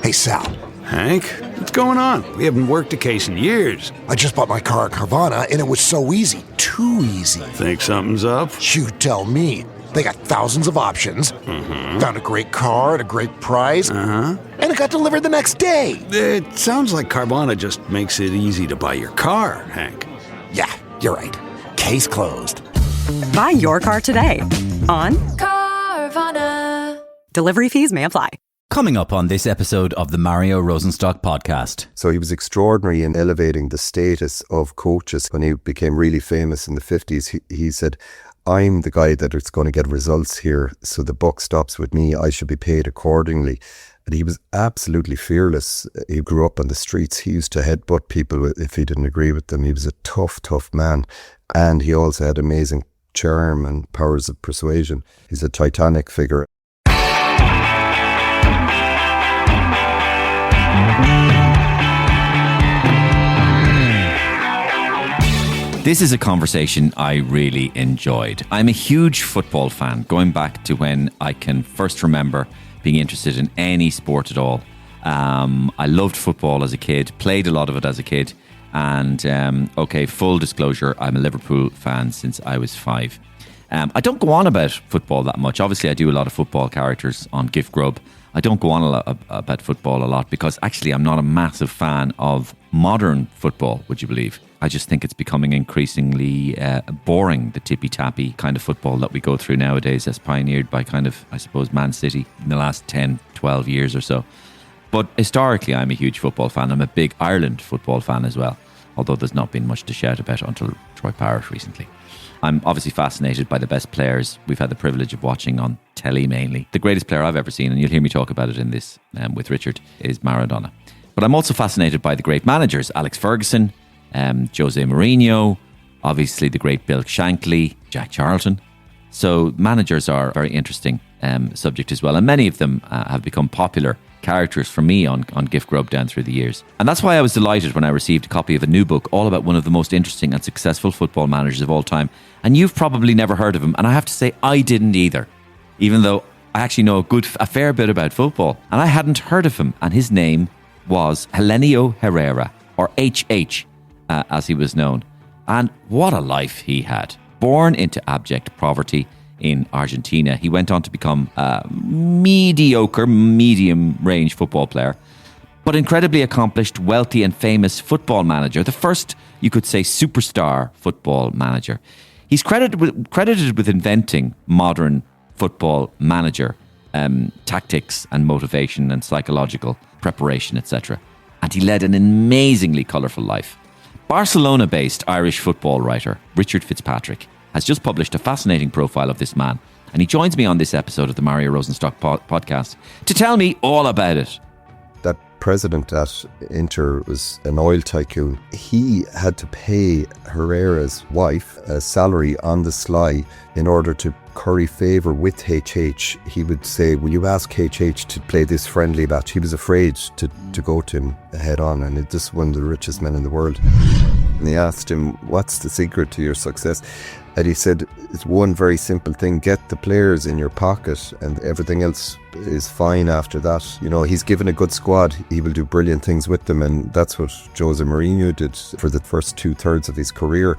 Hey, Sal. Hank, what's going on? We haven't worked a case in years. I just bought my car at Carvana, and it was so easy. Too easy. Think something's up? You tell me. They got thousands of options. Found a great car at a great price. And it got delivered the next day. It sounds like Carvana just makes it easy to buy your car, Hank. Yeah, you're right. Case closed. Buy your car today on Carvana. Delivery fees may apply. Coming up on this episode of the Mario Rosenstock podcast. So he was extraordinary in elevating the status of coaches. When he became really famous in the 50s, he said, I'm the guy that is going to get results here, so the buck stops with me. I should be paid accordingly. And he was absolutely fearless. He grew up on the streets. He used to headbutt people if he didn't agree with them. He was a tough, tough man. And he also had amazing charm and powers of persuasion. He's a titanic figure. This is a conversation I really enjoyed. I'm a huge football fan, going back to when I can first remember being interested in any sport at all. I loved football as a kid, played a lot of it as a kid, and full disclosure, I'm a Liverpool fan since I was 5. I don't go on about football that much. Obviously, I do a lot of football characters on Gift Grub. I don't go on about football a lot because actually I'm not a massive fan of modern football, would you believe? I just think it's becoming increasingly boring, the tippy-tappy kind of football that we go through nowadays, as pioneered by kind of, I suppose, Man City in the last 10, 12 years or so. But historically, I'm a huge football fan. I'm a big Ireland football fan as well, although there's not been much to shout about until Troy Parrott recently. I'm obviously fascinated by the best players we've had the privilege of watching on telly mainly. The greatest player I've ever seen, and you'll hear me talk about it in this with Richard, is Maradona. But I'm also fascinated by the great managers, Alex Fergusson, Jose Mourinho, obviously the great Bill Shankly, Jack Charlton. So managers are a very interesting subject as well, and many of them have become popular characters for me on Gift Grub down through the years. And that's why I was delighted when I received a copy of a new book all about one of the most interesting and successful football managers of all time. And you've probably never heard of him, and I have to say I didn't either, even though I actually know a fair bit about football, and I hadn't heard of him. And his name was Helenio Herrera, or HH as he was known. And what a life he had. Born into abject poverty in Argentina, he went on to become a mediocre, medium-range football player, but incredibly accomplished, wealthy and famous football manager, the first, you could say, superstar football manager. He's credited with inventing modern football manager tactics and motivation and psychological preparation, etc. And he led an amazingly colourful life. Barcelona-based Irish football writer Richard Fitzpatrick has just published a fascinating profile of this man, and he joins me on this episode of the Mario Rosenstock podcast to tell me all about it. That president at Inter was an oil tycoon. He had to pay Herrera's wife a salary on the sly in order to curry favour with HH. He would say, will you ask HH to play this friendly match? He was afraid to go to him head on, and it's just one of the richest men in the world. And they asked him, what's the secret to your success? And he said, it's one very simple thing: get the players in your pocket and everything else is fine after that. You know, he's given a good squad, he will do brilliant things with them, and that's what Jose Mourinho did for the first 2/3 of his career.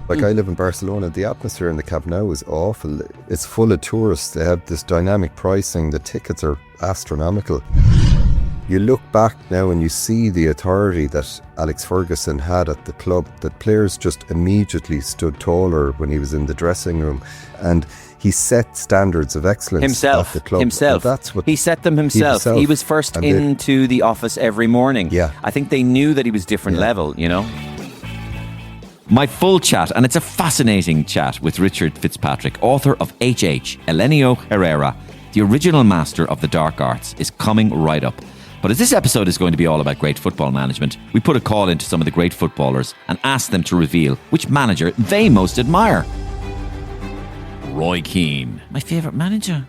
Like, I live in Barcelona, the atmosphere in the Camp Nou is awful. It's full of tourists, they have this dynamic pricing, the tickets are astronomical. You look back now and you see the authority that Alex Fergusson had at the club, that players just immediately stood taller when he was in the dressing room, and he set standards of excellence at the club. Himself. That's what he set them himself. He was first into the office every morning. Yeah. I think they knew that he was different level, you know. My full chat, and it's a fascinating chat with Richard Fitzpatrick, author of HH, Helenio Herrera, the original master of the dark arts, is coming right up. But as this episode is going to be all about great football management, we put a call into some of the great footballers and asked them to reveal which manager they most admire. Roy Keane. My favourite manager?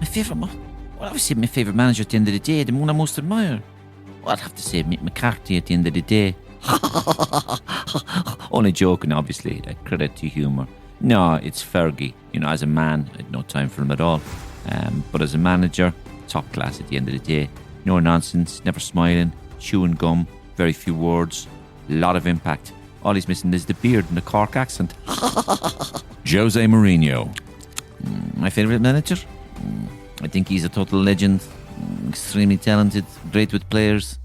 Obviously my favourite manager at the end of the day, the one I most admire. Well, I'd have to say Mick McCarthy at the end of the day. Only joking, obviously. Credit to humour. No, it's Fergie. You know, as a man, I had no time for him at all. But as a manager, top class at the end of the day. No nonsense, never smiling, chewing gum, very few words, a lot of impact. All he's missing is the beard and the Cork accent. Jose Mourinho. My favourite manager? I think he's a total legend. Extremely talented, great with players,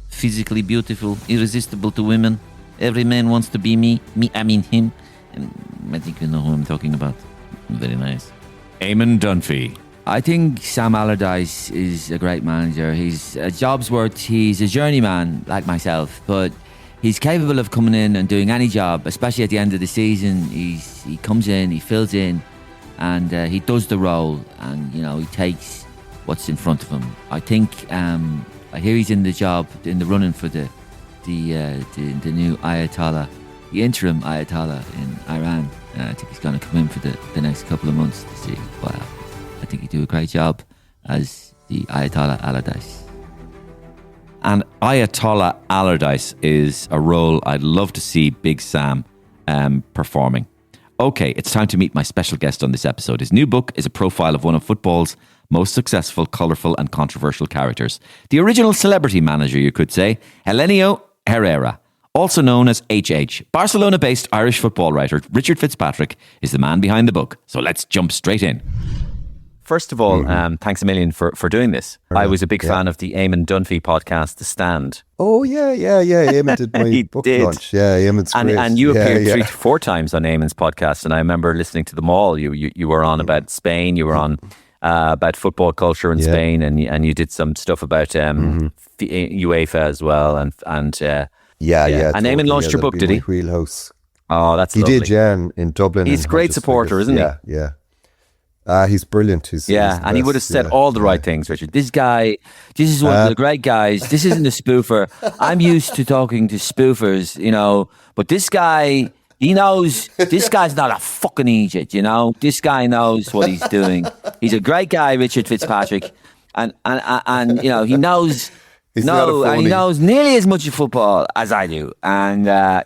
physically beautiful, irresistible to women. Every man wants to be me, I mean him. And I think you know who I'm talking about. Very nice. Eamon Dunphy. I think Sam Allardyce is a great manager. He's a job's worth. He's a journeyman like myself, but he's capable of coming in and doing any job, especially at the end of the season. He comes in, he fills in, and he does the role, and he takes what's in front of him. I think I hear he's in the running for the new Ayatollah, the interim Ayatollah in Iran. I think he's going to come in for the next couple of months to see. Wow, I think he'd do a great job as the Ayatollah Allardyce. And Ayatollah Allardyce is a role I'd love to see Big Sam performing. Okay, it's time to meet my special guest on this episode. His new book is a profile of one of football's most successful, colourful and controversial characters. The original celebrity manager, you could say, Helenio Herrera, also known as HH. Barcelona-based Irish football writer Richard Fitzpatrick is the man behind the book. So let's jump straight in. First of all, thanks a million for doing this. I was a big fan of the Eamon Dunphy podcast, The Stand. Oh, yeah. Eamon did my book launch. Yeah, Eamon's great. And you appeared 3 to 4 times on Eamon's podcast, and I remember listening to them all. You were on about Spain, you were on about football culture in Spain, and you did some stuff about UEFA as well. And And Eamon launched your book, did he? Wheelhouse. Oh, that's he lovely. He did, yeah, in Dublin. He's a great supporter, isn't he? Yeah. He's brilliant. He's and he would have said all the right things, Richard. This is one of the great guys. This isn't a spoofer. I'm used to talking to spoofers, but this guy, he knows, this guy's not a fucking idiot, This guy knows what he's doing. He's a great guy, Richard Fitzpatrick. And he knows... He knows nearly as much of football as I do, and I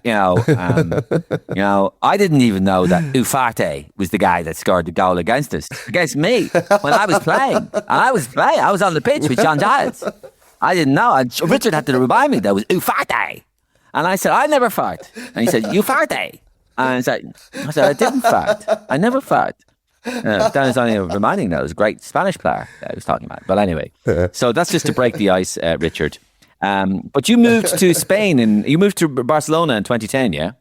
didn't even know that Ufarte was the guy that scored the goal against me when I was playing. I was on the pitch with John Giles. I didn't know. And Richard had to remind me that was Ufarte, and I said I never fart, and he said Ufarte, and I said I didn't fart. I never fart. Dan is only reminding that it was a great Spanish player that I was talking about. But anyway, so that's just to break the ice, Richard. But you moved to Spain and you moved to Barcelona in 2010, yeah?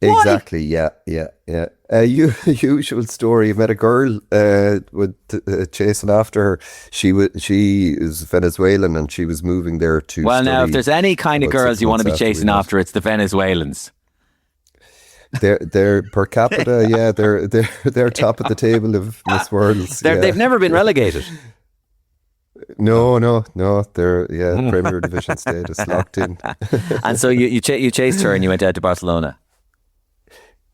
Exactly, yeah. Usual story. I met a girl chasing after her. She is Venezuelan and she was moving there to Well, now, if there's any kind of girls you want to be chasing after, it's the Venezuelans. They're per capita, yeah. They're top of the table of Miss Worlds. They've never been relegated. No. They're Premier Division status locked in. And so you chased her and you went out to Barcelona.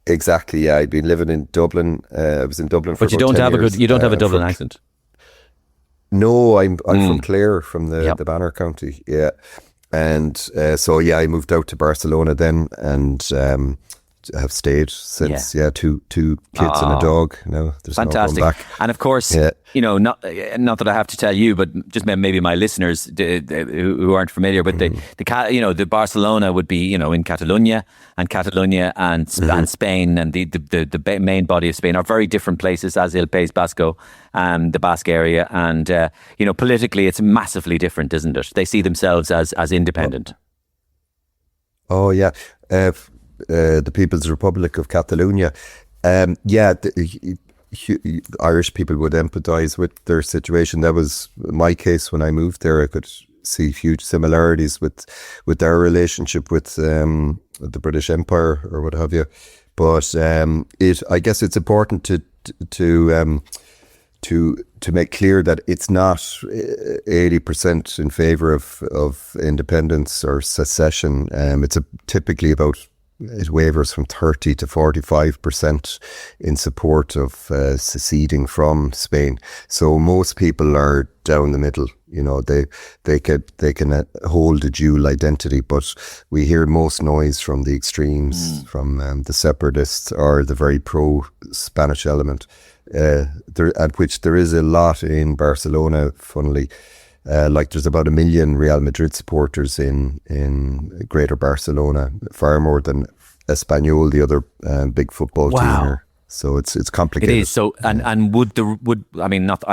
Exactly. Yeah, I'd been living in Dublin. I was in Dublin for. But you don't have years. You don't have a Dublin accent. No, I'm from Clare, from the Banner County. Yeah, and I moved out to Barcelona then, and have stayed since. Yeah, two kids and a dog. There's fantastic. No going back. And of course, not that I have to tell you, but just maybe my listeners who aren't familiar. But the Barcelona would be in Catalonia and Spain, and the main body of Spain are very different places, as El País Vasco, the Basque area, and politically it's massively different, isn't it? They see themselves as independent. Oh yeah. The People's Republic of Catalonia. Irish people would empathise with their situation. That was my case when I moved there. I could see huge similarities with our relationship with the British Empire or what have you. But I guess it's important to make clear that it's not 80% in favour of independence or secession. It's typically about. It wavers from 30 to 45% in support of seceding from Spain. So most people are down the middle. They can hold a dual identity, but we hear most noise from the extremes, from the separatists or the very pro-Spanish element, at which there is a lot in Barcelona, funnily. Like there's about 1 million Real Madrid supporters in Greater Barcelona, far more than Espanyol, the other big football team here. So it's complicated. It is. So and I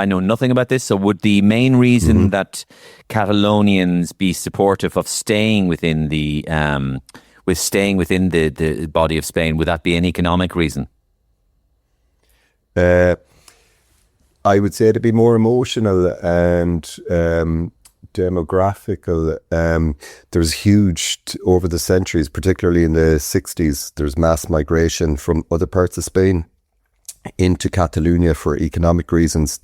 know nothing about this. So would the main reason that Catalonians be supportive of staying within the the body of Spain, would that be an economic reason? I would say it'd be more emotional and demographical. There's huge, over the centuries, particularly in the 60s, there's mass migration from other parts of Spain into Catalonia for economic reasons.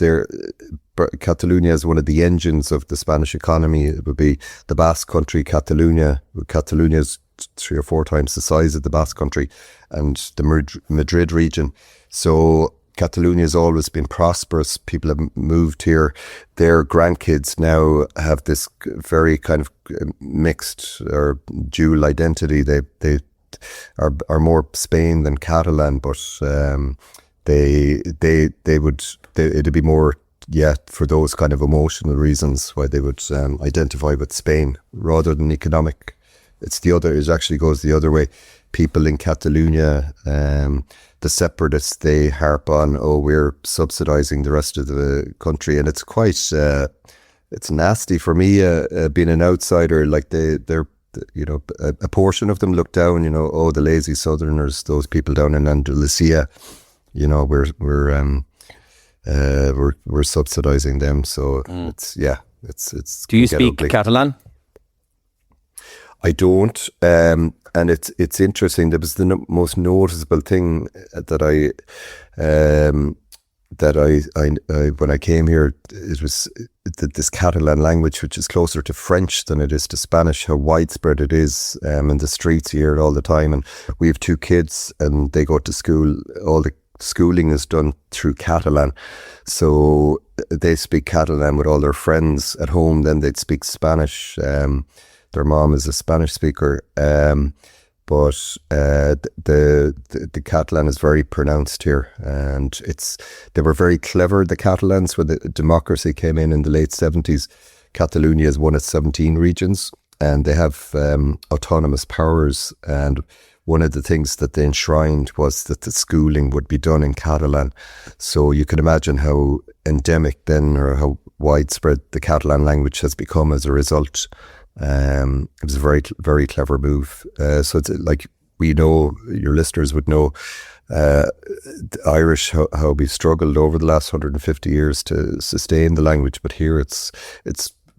Catalonia is one of the engines of the Spanish economy. It would be the Basque Country, Catalonia. Catalonia is 3 or 4 times the size of the Basque Country, and the Madrid region. So Catalonia has always been prosperous. People have moved here. Their grandkids now have this very kind of mixed or dual identity. They are more Spain than Catalan, but it'd be more, for those kind of emotional reasons why they would identify with Spain rather than economic. It actually goes the other way. People in Catalonia, the separatists, they harp on, we're subsidising the rest of the country, and it's quite, it's nasty for me, being an outsider. Like they're, a portion of them look down, the lazy Southerners, those people down in Andalusia, we're subsidising them. So it's. Do you speak Catalan? I don't, and it's interesting. There was the most noticeable thing that I when I came here, it was this Catalan language, which is closer to French than it is to Spanish. How widespread it is in the streets. You hear it all the time, and we have 2 kids, and they go to school. All the schooling is done through Catalan, so they speak Catalan with all their friends at home. Then they'd speak Spanish. Their mom is a Spanish speaker, but the Catalan is very pronounced here, and they were very clever, the Catalans, when the democracy came in the late 70s. Catalonia is one of 17 regions, and they have autonomous powers, and one of the things that they enshrined was that the schooling would be done in Catalan. So you can imagine how endemic then, or how widespread the Catalan language has become as a result. It was a very, very clever move. So it's like, we know, your listeners would know, the Irish, how we've struggled over the last 150 years to sustain the language, but here it's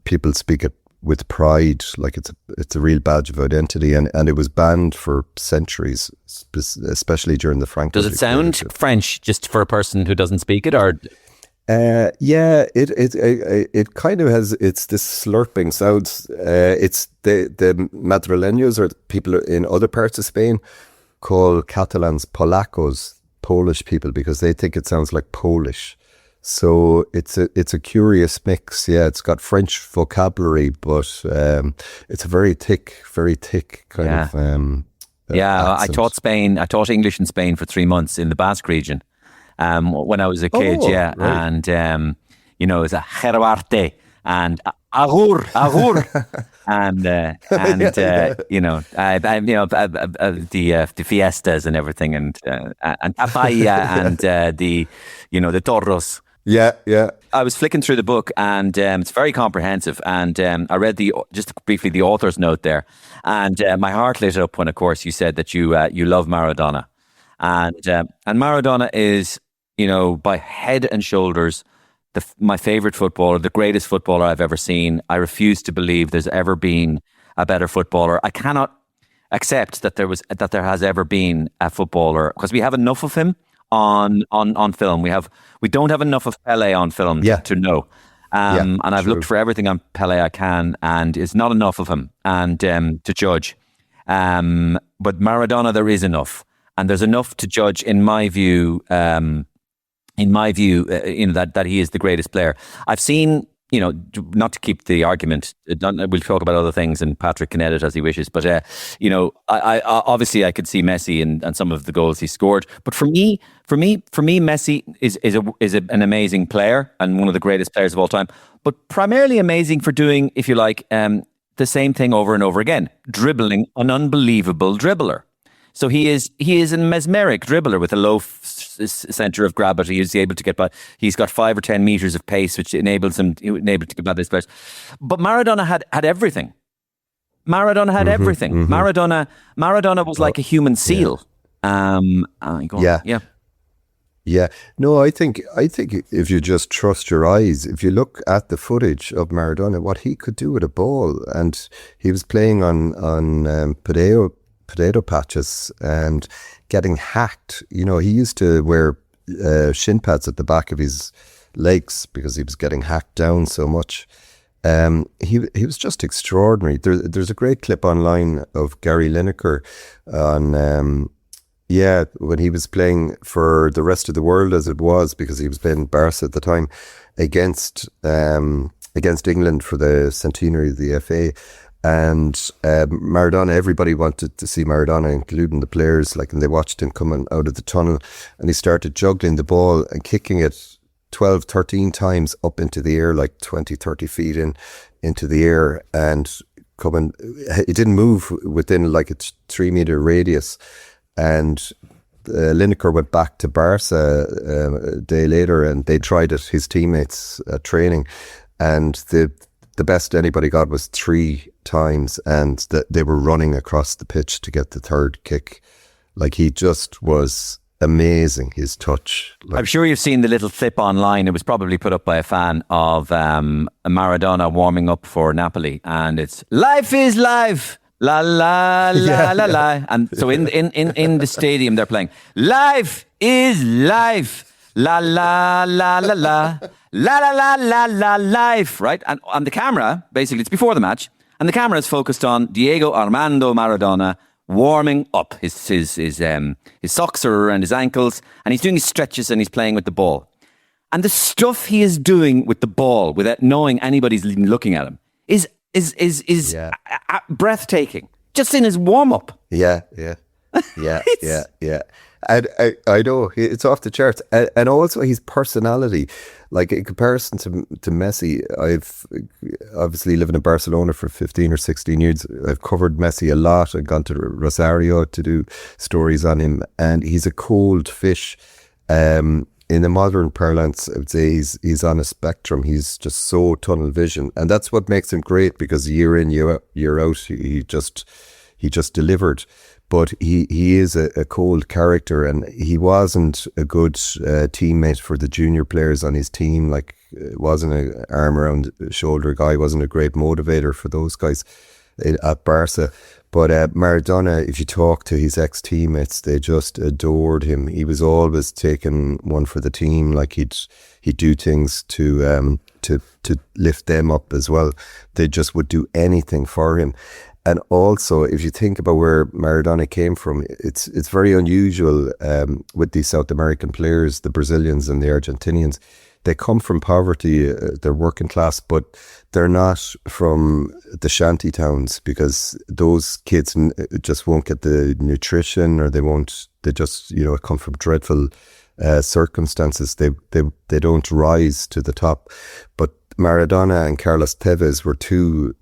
people speak it with pride, like it's a real badge of identity, and it was banned for centuries, especially during the Franco. Does it sound French, just for a person who doesn't speak it, or? It kind of has, it's this slurping sounds. It's the Madrileños, or people in other parts of Spain, call Catalans Polacos, Polish people, because they think it sounds like Polish. So it's a curious mix. Yeah, it's got French vocabulary, but it's a very thick kind of accent. I taught English in Spain for 3 months in the Basque region. When I was a kid, right. And it was a Geruarte and agur, the fiestas and everything, and tapaya and the toros. Yeah. I was flicking through the book, and it's very comprehensive. And I read just briefly the author's note there, and my heart lit up when, of course, you said that you love Maradona, and Maradona is, by head and shoulders, my favorite footballer, the greatest footballer I've ever seen. I refuse to believe there's ever been a better footballer. I cannot accept that there has ever been a footballer, because we have enough of him on film. We don't have enough of Pele on film to know. And I've looked for everything on Pele I can, and it's not enough of him and to judge. But Maradona, there is enough, and there's enough to judge, in my view. That he is the greatest player. I've seen not to keep the argument, we'll talk about other things and Patrick can edit as he wishes, but, I obviously I could see Messi and some of the goals he scored. But for me, Messi is an amazing player and one of the greatest players of all time, but primarily amazing for doing, if you like, the same thing over and over again, dribbling, an unbelievable dribbler. So he is a mesmeric dribbler with a low centre of gravity. He's able to get by. He's got 5 or 10 metres of pace, which enables him to get by this players. But Maradona had everything. Maradona had everything. Mm-hmm. Maradona was like a human seal. Yeah. No, I think if you just trust your eyes, if you look at the footage of Maradona, what he could do with a ball, and he was playing on potato patches and getting hacked. He used to wear shin pads at the back of his legs because he was getting hacked down so much. He was just extraordinary. There's a great clip online of Gary Lineker on when he was playing for the rest of the world, as it was, because he was playing Barca at the time against England for the centenary of the FA. And Maradona, everybody wanted to see Maradona, including the players, and they watched him coming out of the tunnel, and he started juggling the ball and kicking it 12, 13 times up into the air, like 20, 30 feet into the air, and it didn't move within like a 3-meter radius. And Lineker went back to Barca a day later, and they tried it, his teammates at training, and the best anybody got was 3 times, and they were running across the pitch to get the third kick. He just was amazing, his touch. I'm sure you've seen the little clip online. It was probably put up by a fan of Maradona warming up for Napoli, and it's "Life is life, la la la la la," and so in the stadium they're playing "Life is life, la la la la la." La la la la la life, right? And on the camera, basically, it's before the match, and the camera is focused on Diego Armando Maradona warming up. His socks are around his ankles, and he's doing his stretches, and he's playing with the ball. And the stuff he is doing with the ball, without knowing anybody's even looking at him, is breathtaking. Just in his warm up. Yeah. I know it's off the charts, and also his personality. In comparison to Messi, I've obviously living in Barcelona for 15 or 16 years. I've covered Messi a lot. I've gone to Rosario to do stories on him, and he's a cold fish. In the modern parlance, I would say he's on a spectrum. He's just so tunnel vision, and that's what makes him great, because year in, year out, he just delivered. But he is a cold character, and he wasn't a good teammate for the junior players on his team. Wasn't an arm around the shoulder guy, wasn't a great motivator for those guys at Barca. But Maradona, if you talk to his ex-teammates, they just adored him. He was always taking one for the team. He'd do things to lift them up as well. They just would do anything for him. And also, if you think about where Maradona came from, it's very unusual with these South American players, the Brazilians and the Argentinians. They come from poverty, they're working class, but they're not from the shanty towns, because those kids just won't get the nutrition, or they just come from dreadful circumstances. They don't rise to the top. But Maradona and Carlos Tevez were two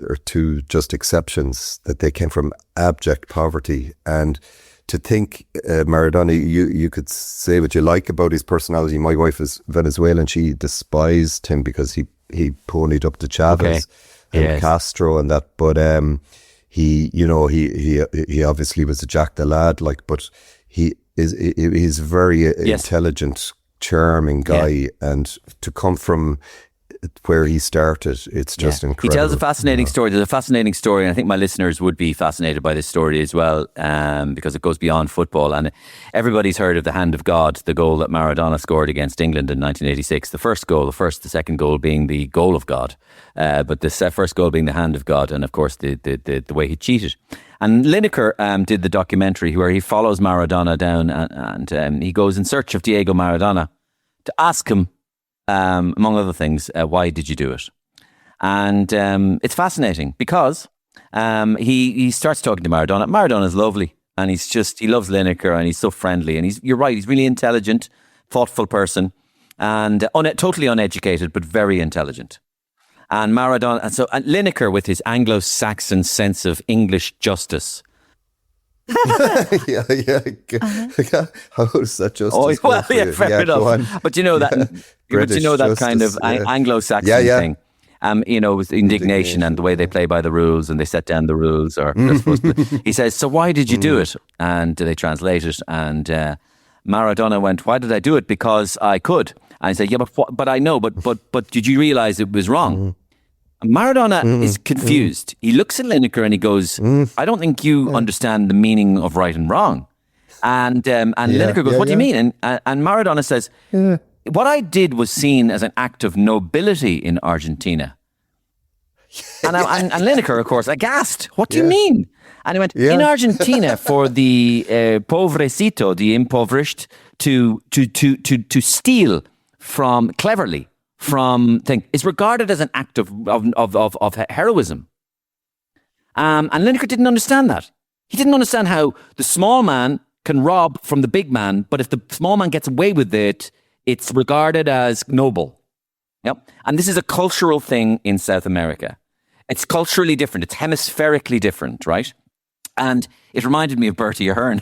just exceptions, that they came from abject poverty. And to think Maradona, you could say what you like about his personality. My wife is Venezuelan. She despised him because he ponied up to Chavez and Castro and that. But he obviously was a Jack the Lad, but he's a very intelligent, charming guy, and to come from where he started, it's just incredible. He tells a fascinating story. There's a fascinating story, and I think my listeners would be fascinated by this story as well, because it goes beyond football. And everybody's heard of the hand of God, the goal that Maradona scored against England in 1986. The second goal being the goal of God, but the first goal being the hand of God, and of course the way he cheated. And Lineker did the documentary where he follows Maradona down, and he goes in search of Diego Maradona to ask him, among other things, why did you do it? And it's fascinating because he starts talking to Maradona. Maradona's lovely, and he loves Lineker, and he's so friendly. And you're right, he's really intelligent, thoughtful person, and totally uneducated, but very intelligent. And Maradona, and Lineker with his Anglo-Saxon sense of English justice. yeah. How does that justice? Oh, well, yeah, fair enough. But you know that, that kind of Anglo-Saxon thing. With indignation and the way they play by the rules and they set down the rules. Or he says, "So why did you do it?" And they translate it, and Maradona went, "Why did I do it? Because I could." And I said, "Yeah, but I know, but did you realize it was wrong?" Maradona is confused. He looks at Lineker and he goes, "I don't think you understand the meaning of right and wrong." And Lineker goes, "What do you mean?" And Maradona says, "What I did was seen as an act of nobility in Argentina." And Lineker, of course, aghast. "What do you mean?" And he went, "In Argentina, for the pobrecito, the impoverished, to steal cleverly from thing is regarded as an act of heroism." And Lineker didn't understand that. He didn't understand how the small man can rob from the big man, but if the small man gets away with it, it's regarded as noble. Yep. And this is a cultural thing in South America. It's culturally different. It's hemispherically different, right? And it reminded me of Bertie Ahern.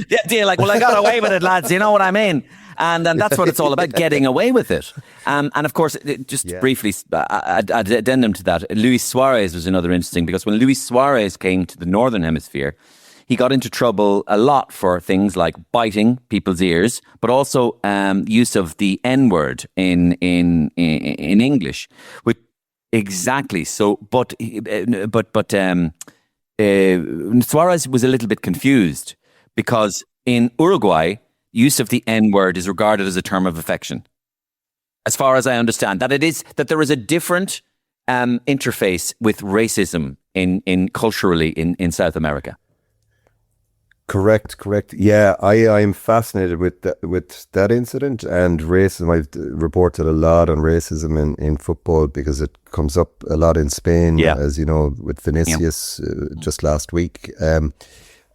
The idea, like, well, I got away with it, lads. You know what I mean? And that's what it's all about, getting away with it. And of course, briefly, addendum to that, Luis Suarez was another interesting, because when Luis Suarez came to the Northern Hemisphere, he got into trouble a lot for things like biting people's ears, but also use of the N-word in English. Which, exactly. So, but Suarez was a little bit confused, because in Uruguay, use of the N-word is regarded as a term of affection. As far as I understand, that there is a different interface with racism in culturally in South America. Correct. Yeah, I am fascinated with that incident and racism. I've reported a lot on racism in football because it comes up a lot in Spain, as you know, with Vinicius just last week.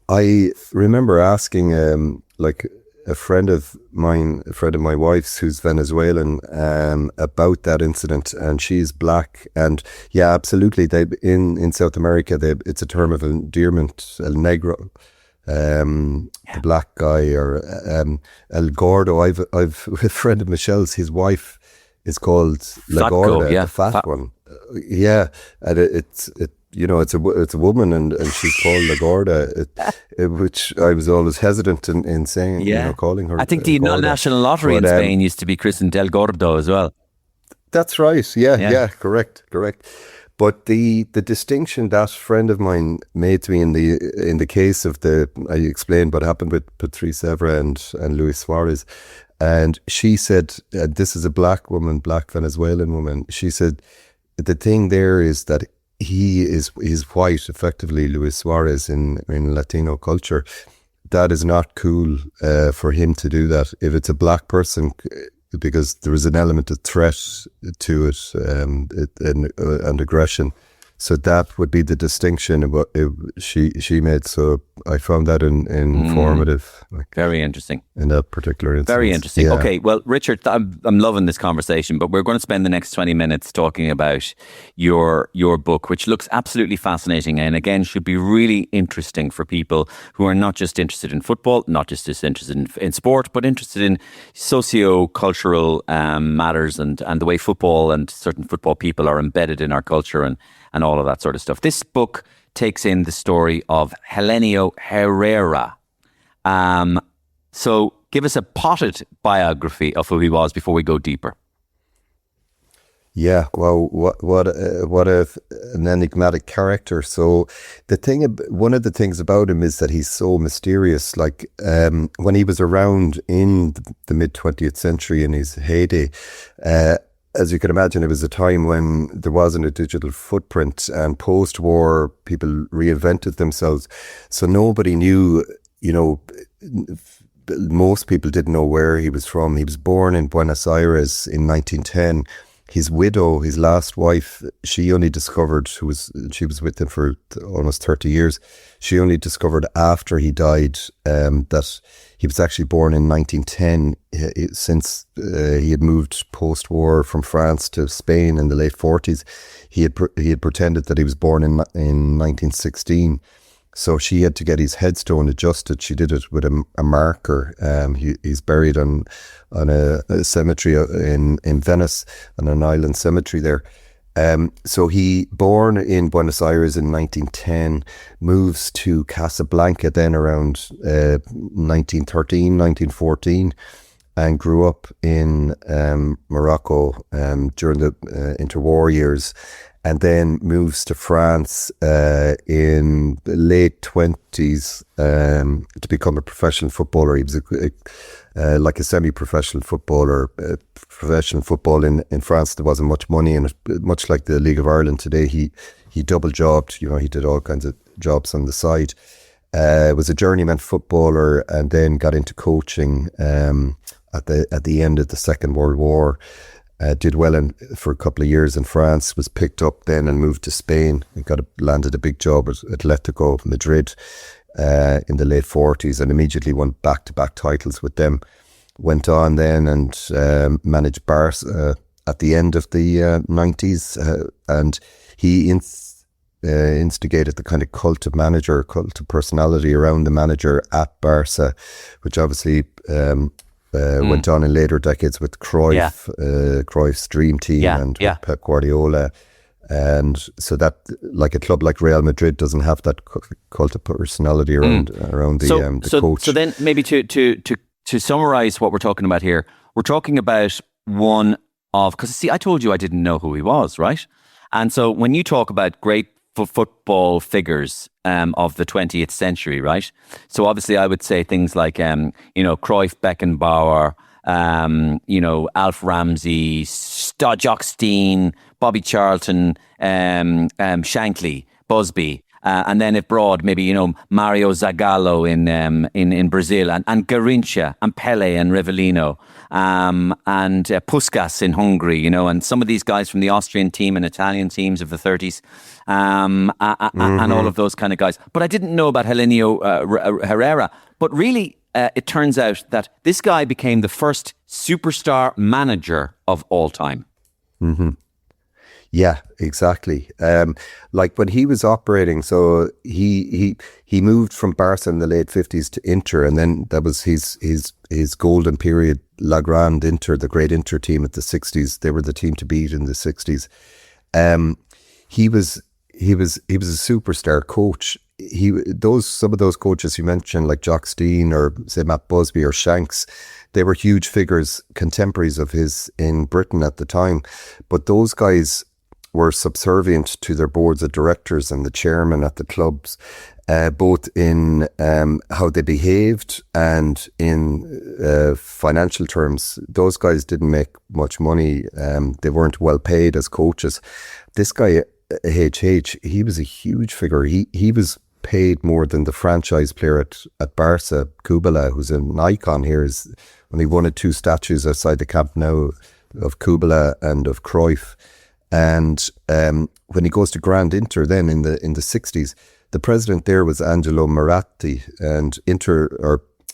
I remember asking a friend of my wife's who's Venezuelan about that incident, and she's black, and yeah, absolutely. They in South America, it's a term of endearment, el negro. The black guy, or El Gordo. I've a friend of Michelle's, his wife is called La Gorda, the fat one. And it's a woman, and she's called La Gorda, which I was always hesitant in saying, calling her. I think the national lottery in Spain used to be christened El Gordo as well. That's right. Yeah, correct. But the distinction that friend of mine made to me in the case of I explained what happened with Patrice Evra and Luis Suarez, and she said, this is a black Venezuelan woman. She said the thing there is that he's white, effectively Luis Suarez in Latino culture. That is not cool for him to do that. If it's a black person, because there is an element of threat to it and aggression. So that would be the distinction she made. So I found that informative. Very interesting. In that particular instance. Very interesting. Yeah. Okay, well, Richard, I'm loving this conversation, but we're going to spend the next 20 minutes talking about your book, which looks absolutely fascinating, and again, should be really interesting for people who are not just interested in football, not just interested in sport, but interested in socio-cultural matters and the way football and certain football people are embedded in our culture and all of that sort of stuff. This book takes in the story of Helenio Herrera. So give us a potted biography of who he was before we go deeper. Yeah, well, what an enigmatic character. So one of the things about him is that he's so mysterious. Like when he was around in the mid 20th century in his heyday, as you can imagine, it was a time when there wasn't a digital footprint, and post-war people reinvented themselves. So nobody knew, most people didn't know where he was from. He was born in Buenos Aires in 1910. his widow, his last wife, she only discovered, she was with him for almost 30 years. She only discovered after he died that he was actually born in 1910. Since he had moved post-war from France to Spain in the late 40s, he had pretended that he was born in 1916. So she had to get his headstone adjusted. She did it with a marker. He's buried on a cemetery in Venice, on an island cemetery there. So he, born in Buenos Aires in 1910, moves to Casablanca then around 1913, 1914, and grew up in Morocco during the interwar years, and then moves to France in the late 20s to become a professional footballer. He was like a semi-professional footballer. Professional football in France, there wasn't much money in it. Much like the League of Ireland today, he double jobbed. He did all kinds of jobs on the side. Was a journeyman footballer, and then got into coaching at the end of the Second World War. Did well for a couple of years in France, was picked up then and moved to Spain, and landed a big job at Atletico Madrid in the late 40s, and immediately won back-to-back titles with them. Went on then and managed Barca at the end of the 90s, and he instigated the kind of cult of personality around the manager at Barca, which obviously went on in later decades with Cruyff's dream team and Pep Guardiola. And so that, like a club like Real Madrid doesn't have that cult of personality around the coach. So then maybe to summarise what we're talking about here, we're talking about one of, because see, I told you I didn't know who he was, right? And so when you talk about great football figures of the 20th century, right? So obviously I would say things like, Cruyff, Beckenbauer, Alf Ramsey, Jock Stein, Bobby Charlton, Shankly, Busby, and then if broad, maybe, Mario Zagallo in Brazil, and Garrincha, and Pele, and Rivellino, and Puskás in Hungary, and some of these guys from the Austrian team and Italian teams of the 30s, and all of those kind of guys. But I didn't know about Helenio Herrera. But really, it turns out that this guy became the first superstar manager of all time. Mm-hmm. Yeah, exactly. Like when he was operating, so he moved from Barca in the late 50s to Inter, and then that was his golden period. La Grande Inter, the great Inter team at the 60s, they were the team to beat in the 60s. He was a superstar coach. Some of those coaches you mentioned, like Jock Stein or say Matt Busby or Shanks, they were huge figures, contemporaries of his in Britain at the time. But those guys were subservient to their boards of directors and the chairman at the clubs, both in how they behaved and in financial terms. Those guys didn't make much money. They weren't well paid as coaches. This guy, HH, he was a huge figure. He was paid more than the franchise player at Barca, Kubala, who's an icon here. Is only one or two statues outside the Camp Nou of Kubala and of Cruyff. And when he goes to Grand Inter then in the 60s, the president there was Angelo Moratti, and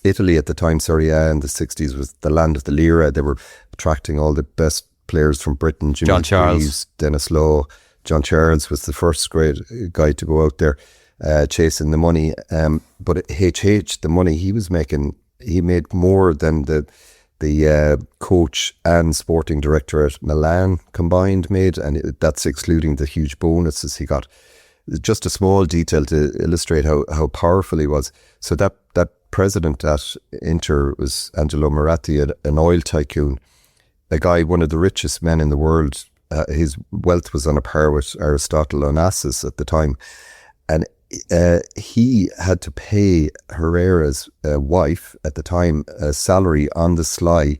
Italy at the time, Serie A in the 60s was the land of the lira. They were attracting all the best players from Britain. John Charles, Reeves, Dennis Law. John Charles was the first great guy to go out there chasing the money. But HH, the money he was making, he made more than the coach and sporting director at Milan combined made, and that's excluding the huge bonuses he got. Just a small detail to illustrate how powerful he was. So that president at Inter was Angelo Moratti, an oil tycoon, a guy, one of the richest men in the world. His wealth was on a par with Aristotle Onassis at the time. And he had to pay Herrera's wife at the time a salary on the sly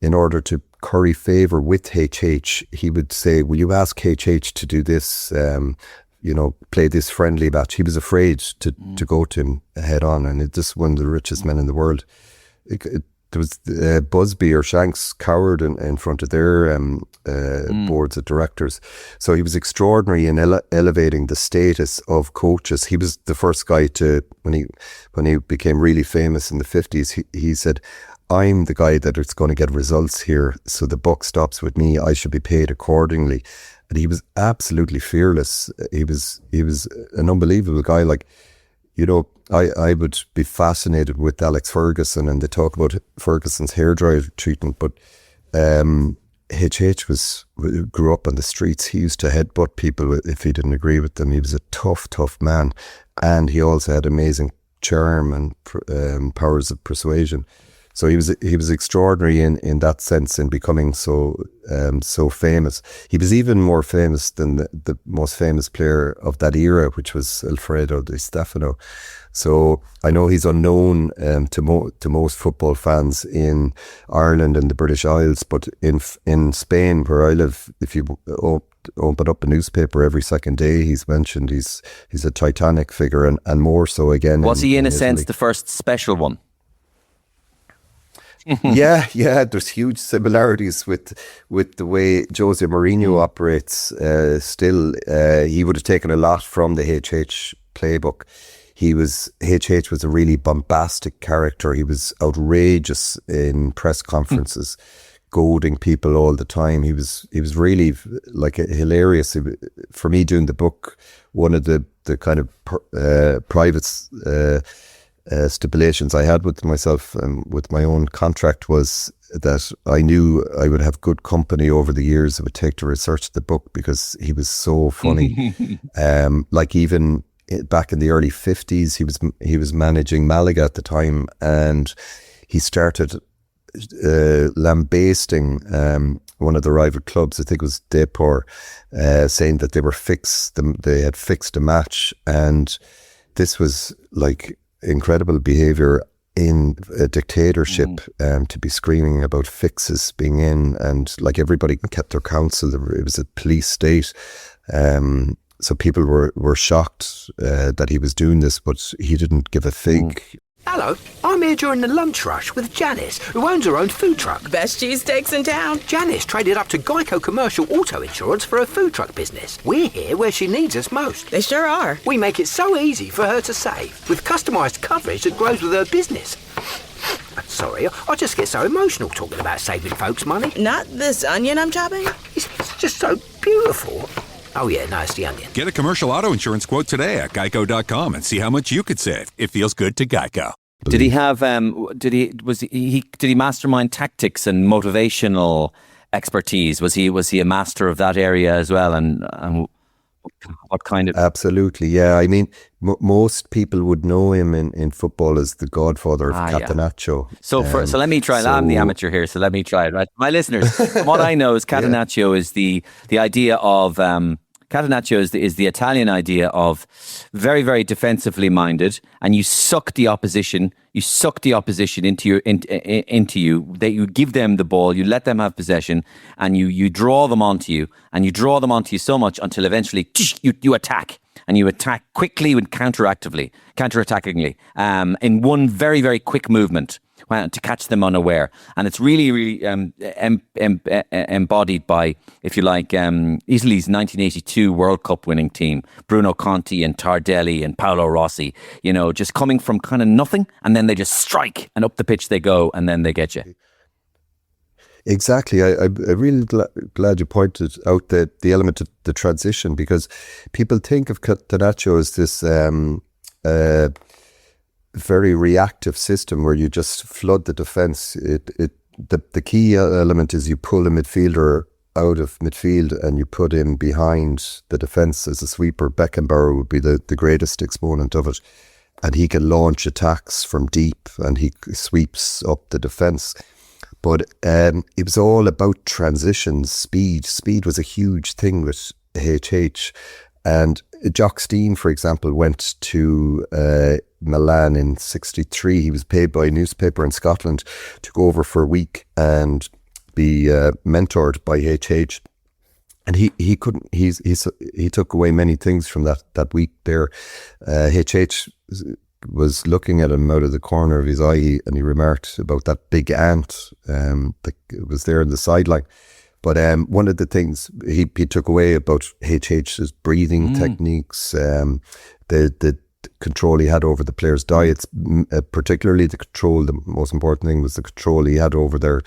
in order to curry favour with HH. He would say, will you ask HH to do this, play this friendly match? He was afraid to go to him head on, and it's just one of the richest men in the world. there was Busby or Shanks cowered in front of their boards of directors. So he was extraordinary in elevating the status of coaches. He was the first guy to, when he became really famous in the 50s, he said, I'm the guy that is going to get results here, so the buck stops with me. I should be paid accordingly. And he was absolutely fearless. He was an unbelievable guy. Like, you know, I would be fascinated with Alex Fergusson, and they talk about Ferguson's hairdryer treatment, but HH grew up on the streets. He used to headbutt people if he didn't agree with them. He was a tough man, and he also had amazing charm and powers of persuasion. So he was extraordinary in that sense, in becoming so famous. He was even more famous than the most famous player of that era, which was Alfredo Di Stefano. So I know he's unknown to most football fans in Ireland and the British Isles, but in Spain, where I live, if you open up a newspaper every second day, he's mentioned. He's a titanic figure, and more so again. Was he in a Italy. sense the first special one? Yeah, there's huge similarities with the way Jose Mourinho operates. Still, he would have taken a lot from the HH playbook. HH was a really bombastic character. He was outrageous in press conferences, goading people all the time. He was really like hilarious. For me, doing the book, one of the kind of private stipulations I had with myself and with my own contract was that I knew I would have good company over the years it would take to research the book, because he was so funny. Like even back in the early 50s, he was managing Malaga at the time, and he started lambasting one of the rival clubs, I think it was Depor, saying that they had fixed a match, and this was like incredible behaviour in a dictatorship, to be screaming about fixes being in, and like everybody kept their counsel. It was a police state, so people were shocked that he was doing this, but he didn't give a fig. Hello, I'm here during the lunch rush with Janice, who owns her own food truck. Best cheesesteaks in town. Janice traded up to Geico Commercial Auto Insurance for her food truck business. We're here where she needs us most. They sure are. We make it so easy for her to save, with customised coverage that grows with her business. Sorry, I just get so emotional talking about saving folks money. Not this onion I'm chopping. It's just so beautiful. Oh yeah, no, it's the onion. Get a commercial auto insurance quote today at geico.com and see how much you could save. It feels good to Geico. Did he have? Did he mastermind tactics and motivational expertise? Was he a master of that area as well? And what kind of? Absolutely, yeah. I mean, most people would know him in football as the godfather of Catenaccio. Yeah. So let me try. I'm the amateur here, so let me try it. Right, my listeners. What I know is Catenaccio is the idea of. Catenaccio is the Italian idea of very, very defensively minded, and you suck the opposition into you. That you give them the ball, you let them have possession, and you draw them onto you, and you draw them onto you so much until eventually you attack, and you attack quickly and counterattackingly, in one very, very quick movement. To catch them unaware. And it's really, really embodied by, if you like, Italy's 1982 World Cup winning team, Bruno Conti and Tardelli and Paolo Rossi, you know, just coming from kind of nothing, and then they just strike, and up the pitch they go, and then they get you. Exactly. I'm really glad you pointed out the element of the transition, because people think of Catenaccio as this very reactive system where you just flood the defence. The key element is you pull a midfielder out of midfield and you put him behind the defence as a sweeper. Beckenbauer would be the greatest exponent of it, and he can launch attacks from deep and he sweeps up the defence. But it was all about transitions, speed was a huge thing with HH. And Jock Stein, for example, went to Milan in '63. He was paid by a newspaper in Scotland to go over for a week and be mentored by HH. And he took away many things from that week there. HH was looking at him out of the corner of his eye, and he remarked about that big ant that was there on the sideline. But one of the things he took away about HH's breathing techniques, the control he had over the players' diets, particularly the control, the most important thing was the control he had over their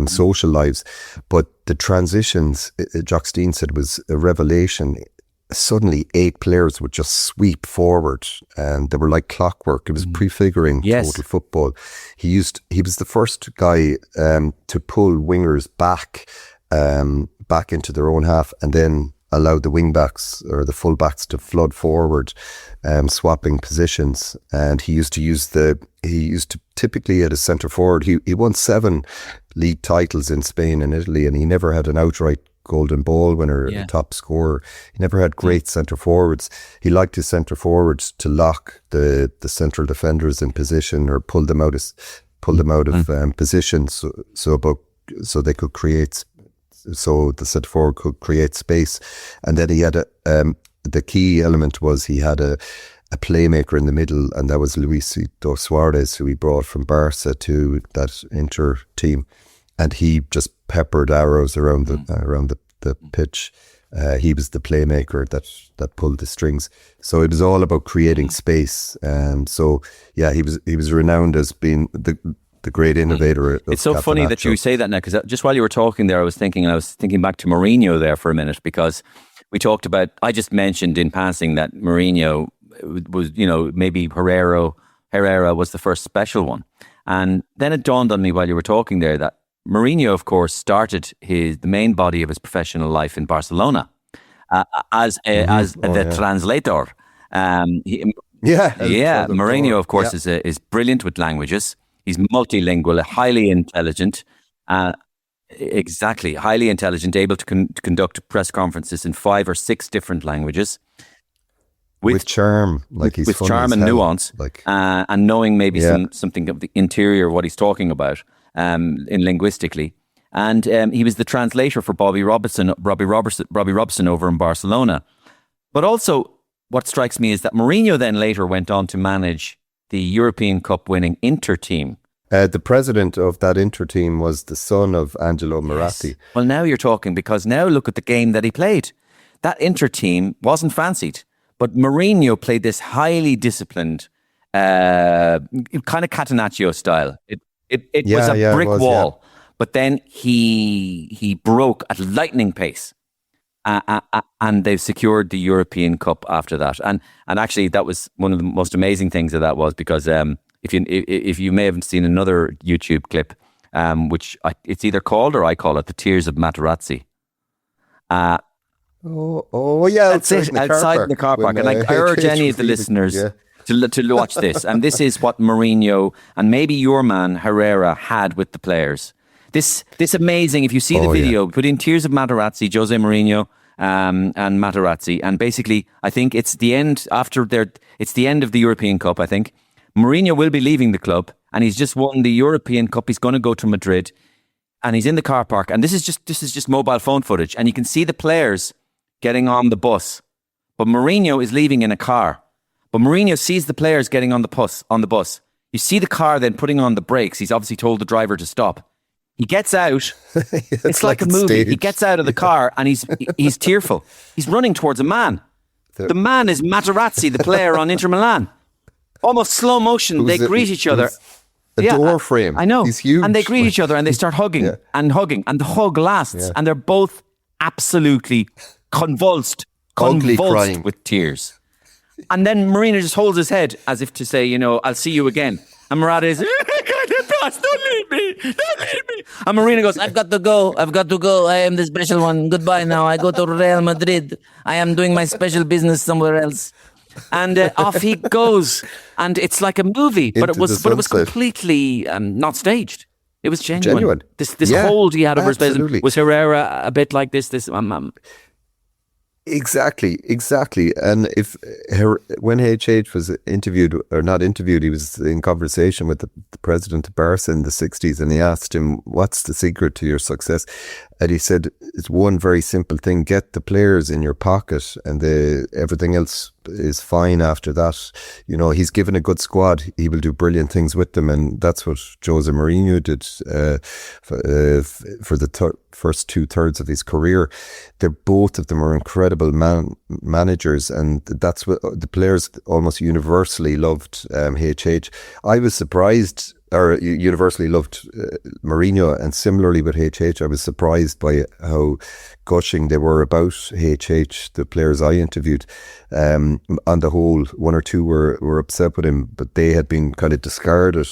social lives. But the transitions, Jock Stein said, was a revelation. Suddenly 8 players would just sweep forward, and they were like clockwork. It was prefiguring total football. He was the first guy to pull wingers back into their own half, and then allowed the wing backs or the full backs to flood forward, swapping positions. And he used to typically at a centre forward. He won 7 league titles in Spain and Italy, and he never had an outright golden ball winner, a top scorer. He never had great centre forwards. He liked his centre forwards to lock the central defenders in position or pull them out of position, so they could create. So the centre forward could create space, and then he had the key element was he had a playmaker in the middle, and that was Luisito Suarez, who he brought from Barca to that Inter team, and he just peppered arrows around the pitch. He was the playmaker that pulled the strings. So it was all about creating space. So yeah, he was renowned as being the great innovator. It's so funny that you say that now, because just while you were talking there, I was thinking back to Mourinho there for a minute, because we talked about, I just mentioned in passing that Mourinho was, maybe Herrera was the first special one. And then it dawned on me while you were talking there that Mourinho, of course, started the main body of his professional life in Barcelona as the translator. Mourinho, of course, is brilliant with languages. He's multilingual, highly intelligent, highly intelligent, able to conduct press conferences in 5 or 6 different languages. With charm, with charm and nuance, and knowing maybe something of the interior of what he's talking about in linguistically. And he was the translator for Bobby Robson over in Barcelona. But also, what strikes me is that Mourinho then later went on to manage the European Cup winning Inter team. The president of that Inter team was the son of Angelo Moratti. Yes. Well, now you're talking, because now look at the game that he played. That Inter team wasn't fancied, but Mourinho played this highly disciplined, kind of Catenaccio style. It was a brick wall, but then he broke at lightning pace. And they've secured the European Cup after that, and actually that was one of the most amazing things of that was because if you may have seen another YouTube clip, which it's either called or I call it the Tears of Materazzi. That's it, outside the car park, and I urge any of the listeners to watch this. And this is what Mourinho and maybe your man Herrera had with the players. This amazing, if you see the video, put in Tears of Materazzi, Jose Mourinho and Materazzi, and basically I think it's the end it's the end of the European Cup, I think. Mourinho will be leaving the club, and he's just won the European Cup. He's going to go to Madrid, and he's in the car park, and this is just mobile phone footage, and you can see the players getting on the bus, but Mourinho is leaving in a car. But Mourinho sees the players getting on the bus. You see the car then putting on the brakes. He's obviously told the driver to stop. He gets out. It's like a movie. Staged. He gets out of the car and he's tearful. He's running towards a man. The man is Materazzi, the player on Inter Milan. Almost slow motion. They greet each other. A door frame. I know. He's huge. And they greet each other and they start hugging and hugging. And the hug lasts. And they're both absolutely convulsed crying with tears. And then Mourinho just holds his head as if to say, I'll see you again. And Murad is, don't leave me. And Mourinho goes, I've got to go. I am the special one. Goodbye now. I go to Real Madrid. I am doing my special business somewhere else. And off he goes. And it's like a movie, but it was completely not staged. It was genuine. This hold he had over his face. Was Herrera a bit like this? Exactly. And when HH was interviewed, or not interviewed, he was in conversation with the president of Barca in the 60s, and he asked him, what's the secret to your success? And he said, it's one very simple thing: get the players in your pocket, and everything else is fine after that. You know, he's given a good squad, he will do brilliant things with them, and that's what Jose Mourinho did for the first 2/3 of his career. Both of them are incredible managers, and that's what the players almost universally loved. HH, I was surprised, or universally loved Mourinho, and similarly with HH, I was surprised by how gushing they were about HH, the players I interviewed. On the whole, one or two were upset with him, but they had been kind of discarded.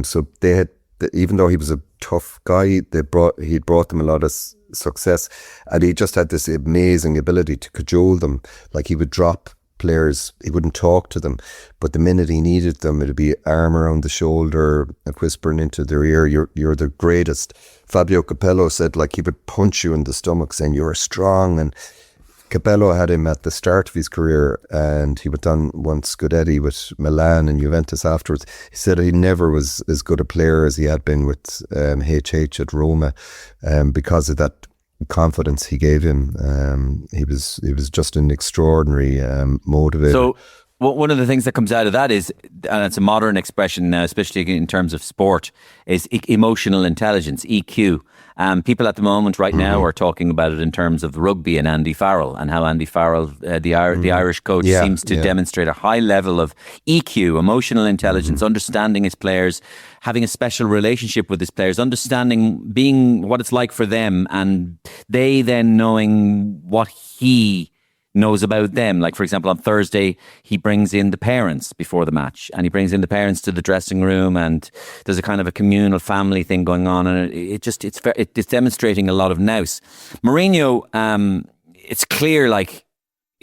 So they had, even though he was a tough guy, he'd brought them a lot of success, and he just had this amazing ability to cajole them. Like, he would drop players, he wouldn't talk to them, but the minute he needed them, it'd be arm around the shoulder and whispering into their ear, you're the greatest. Fabio Capello said, like, he would punch you in the stomach saying you're strong. And Capello had him at the start of his career, and he went on once Scudetti with Milan and Juventus afterwards. He said he never was as good a player as he had been with HH at Roma, because of that confidence he gave him. He was just an extraordinary motivator. So one of the things that comes out of that is, and it's a modern expression now, especially in terms of sport, is emotional intelligence, EQ. People at the moment right now are talking about it in terms of rugby and Andy Farrell, and how Andy Farrell, the Irish coach, seems to demonstrate a high level of EQ, emotional intelligence, understanding his players, having a special relationship with his players, understanding being what it's like for them, and they then knowing what he knows about them. Like, for example, on Thursday, he brings in the parents before the match, and he brings in the parents to the dressing room, and there's a kind of a communal family thing going on, and it's demonstrating a lot of nous. Mourinho, it's clear, like,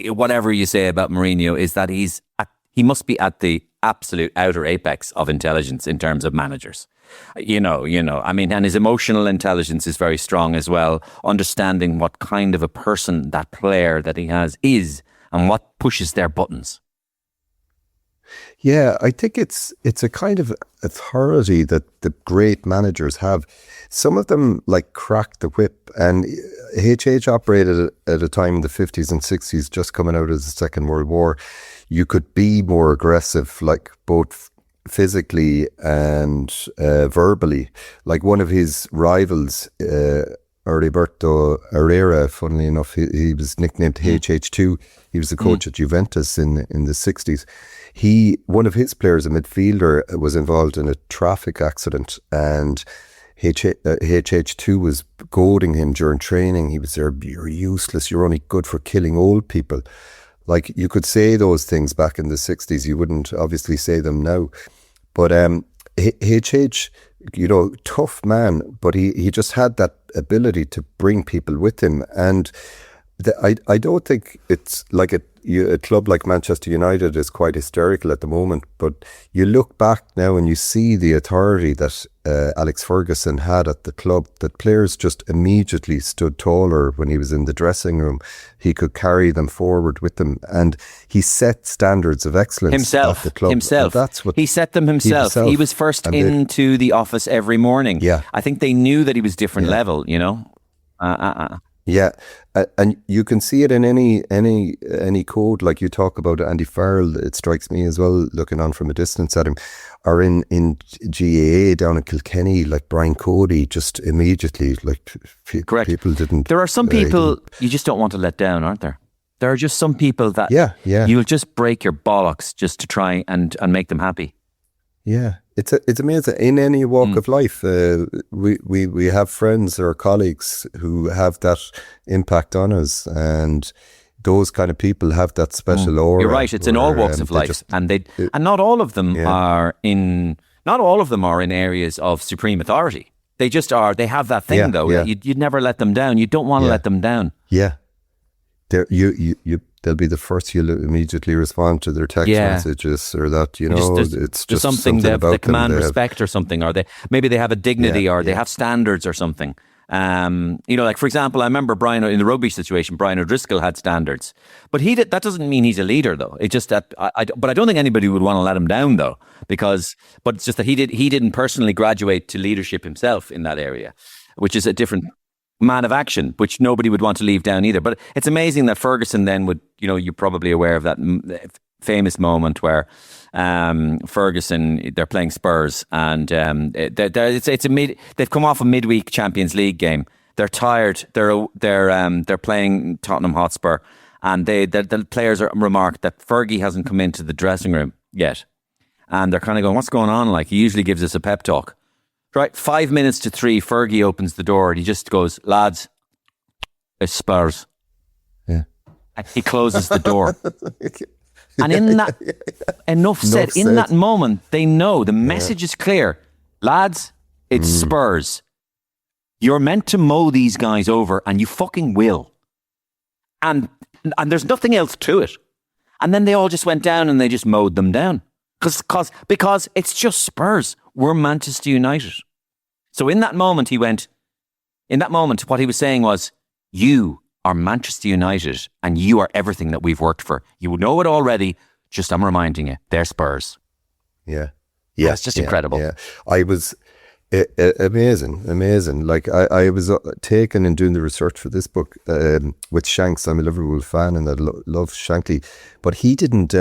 whatever you say about Mourinho, is that he must be at the absolute outer apex of intelligence in terms of managers. You know, I mean, and his emotional intelligence is very strong as well, understanding what kind of a person that player that he has is, and what pushes their buttons. Yeah, I think it's a kind of authority that the great managers have. Some of them, like, crack the whip, and HH operated at a time in the 50s and 60s, just coming out of the Second World War. You could be more aggressive, like, both physically and verbally. Like, one of his rivals, Heriberto Herrera, funnily enough, he was nicknamed HH2. He was the coach at Juventus in the 60s. One of his players, a midfielder, was involved in a traffic accident, and HH2 was goading him during training. He was there, you're useless, you're only good for killing old people. Like, you could say those things back in the 60s. You wouldn't obviously say them now. But HH, tough man, but he just had that ability to bring people with him. And I don't think it's like a club like Manchester United is quite hysterical at the moment, but you look back now and you see the authority that Alex Fergusson had at the club, that players just immediately stood taller when he was in the dressing room. He could carry them forward with him, and he set standards of excellence at the club. That's what he set them himself. He was first into the office every morning. Yeah. I think they knew that he was different level, Yeah, and you can see it in any code. Like, you talk about Andy Farrell, it strikes me as well, looking on from a distance at him, or in GAA down in Kilkenny, like Brian Cody, just immediately, like, correct. People didn't. There are some people you just don't want to let down, aren't there? There are just some people that you'll just break your bollocks just to try and make them happy. Yeah, it's amazing. In any walk of life, we have friends or colleagues who have that impact on us, and those kind of people have that special aura. You're right. It's in all walks of life, and not all of them are in areas of supreme authority. They just are. They have that thing, though. Yeah. You'd never let them down. You don't want to let them down. Yeah, they'll be the first you'll immediately respond to their text messages, or that, it's just something they about command them. respect or something, or maybe they have a dignity, or they have standards or something. Like, for example, I remember Brian in the rugby situation. Brian O'Driscoll had standards, but that doesn't mean he's a leader, though. It's just that but I don't think anybody would want to let him down, though, but it's just that he didn't personally graduate to leadership himself in that area, which is a different. man of action, which nobody would want to leave down either. But it's amazing that Fergusson then would, you're probably aware of that famous moment where Fergusson, they're playing Spurs, and they've come off a midweek Champions League game. They're tired. They're playing Tottenham Hotspur, and the players are remarked that Fergie hasn't come into the dressing room yet, and they're kind of going, "What's going on?" Like, he usually gives us a pep talk. Right, 5 minutes to 3, Fergie opens the door and he just goes, "Lads, it's Spurs." Yeah. And he closes the door. And in that, enough said. In that moment, they know the message is clear. Lads, it's Spurs. You're meant to mow these guys over, and you fucking will. And there's nothing else to it. And then they all just went down and they just mowed them down. Because it's just Spurs. We're Manchester United. So in that moment, what he was saying was, you are Manchester United and you are everything that we've worked for. You know it already. Just, I'm reminding you, they're Spurs. Yeah. Yeah. It's just incredible. Yeah. I was amazing. Like, I was taken in doing the research for this book with Shanks. I'm a Liverpool fan and I love Shankly. But he didn't,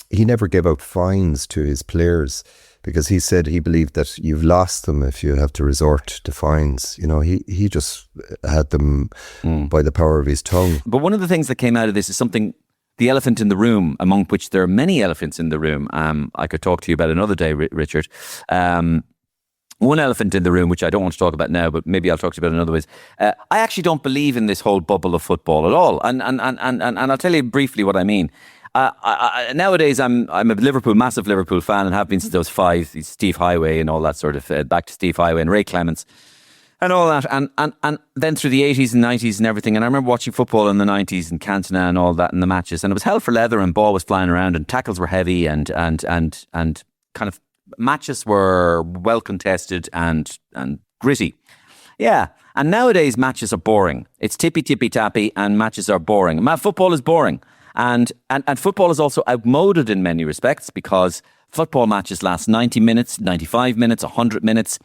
he never gave out fines to his players, because he said he believed that you've lost them if you have to resort to fines. He just had them by the power of his tongue. But one of the things that came out of this is something, the elephant in the room, among which there are many elephants in the room. I could talk to you about another day, Richard. One elephant in the room, which I don't want to talk about now, but maybe I'll talk to you about another ways. I actually don't believe in this whole bubble of football at all. And I'll tell you briefly what I mean. Nowadays, I'm a massive Liverpool fan, and have been since I was 5. Steve Highway and all that sort of, back to Steve Highway and Ray Clements and all that. And then through the 80s and 90s and everything. And I remember watching football in the 90s and Cantona and all that in the matches. And it was hell for leather, and ball was flying around and tackles were heavy and kind of matches were well contested and gritty. Yeah. And nowadays, matches are boring. It's tippy-tappy and matches are boring. Football is boring. And football is also outmoded in many respects, because football matches last 90 minutes, 95 minutes, 100 minutes,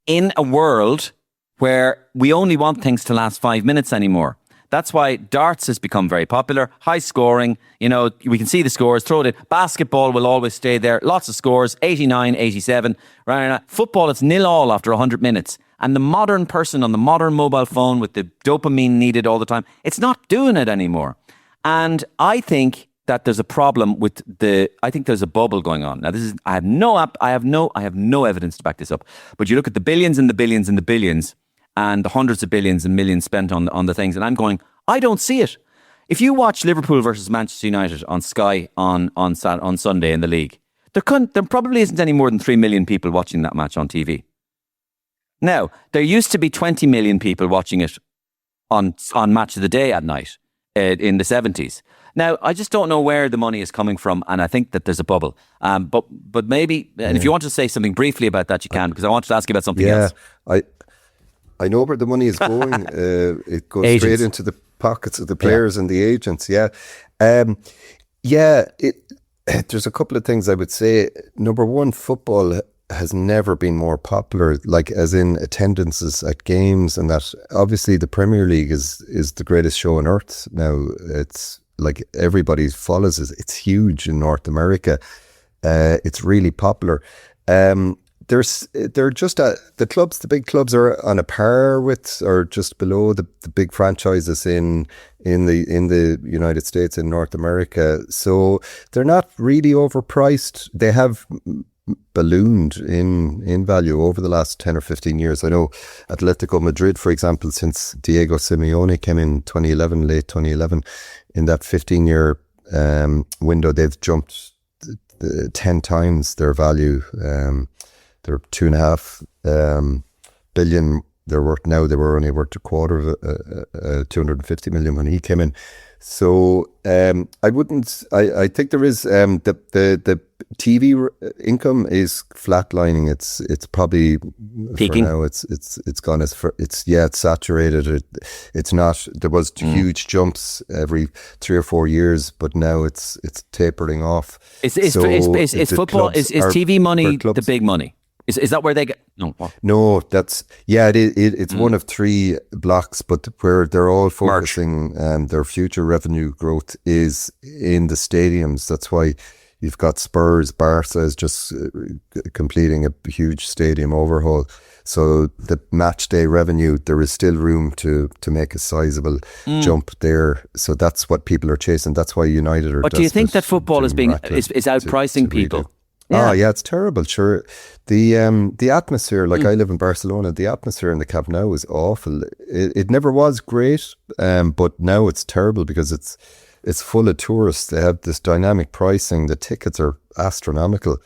in a world where we only want things to last 5 minutes anymore. That's why darts has become very popular, high scoring. We can see the scores, throw it in. Basketball will always stay there, lots of scores, 89, 87. Right? Football, it's 0-0 after 100 minutes. And the modern person on the modern mobile phone with the dopamine needed all the time, it's not doing it anymore. And I think that there's a problem with I think there's a bubble going on. Now, I have no evidence to back this up. But you look at the billions and the billions and the billions and the hundreds of billions and millions spent on the things, and I'm going, I don't see it. If you watch Liverpool versus Manchester United on Sky on Sunday in the league, there probably isn't any more than 3 million people watching that match on TV. Now, there used to be 20 million people watching it on Match of the Day at night. In the 70s. Now, I just don't know where the money is coming from, and I think that there's a bubble. But maybe, and if you want to say something briefly about that, you can, because I wanted to ask you about something else. I know where the money is going. It goes agents. Straight into the pockets of the players and the agents. Yeah. There's a couple of things I would say. Number one, football has never been more popular, like as in attendances at games, and that obviously the Premier League is the greatest show on earth now. It's like everybody follows it. It's huge in North America. It's really popular. They're just the big clubs are on a par with or just below the big franchises in the United States and North America. So they're not really overpriced. They have ballooned in value over the last 10 or 15 years. I know Atletico Madrid, for example, since Diego Simeone came in late 2011, in that 15-year window, they've jumped 10 times their value. They're 2.5 billion they're worth now. They were only worth a quarter of 250 million when he came in. So I think there is the TV income is flatlining. It's probably peaking for now. It's gone it's saturated. It's not. There was huge jumps every 3 or 4 years, but now it's tapering off. Is football is TV money the big money? Is that where they get? No. What? No, it's one of 3 blocks, but where they're all focusing their future revenue growth is in the stadiums. That's why you've got Spurs. Barca is just completing a huge stadium overhaul. So the match day revenue, there is still room to make a sizable jump there. So that's what people are chasing. That's why United are. But do you think that football is outpricing people? Yeah. Oh yeah, it's terrible. Sure, the atmosphere, like I live in Barcelona, the atmosphere in the Camp Nou is awful. It never was great, but now it's terrible because it's full of tourists. They have this dynamic pricing. The tickets are astronomical.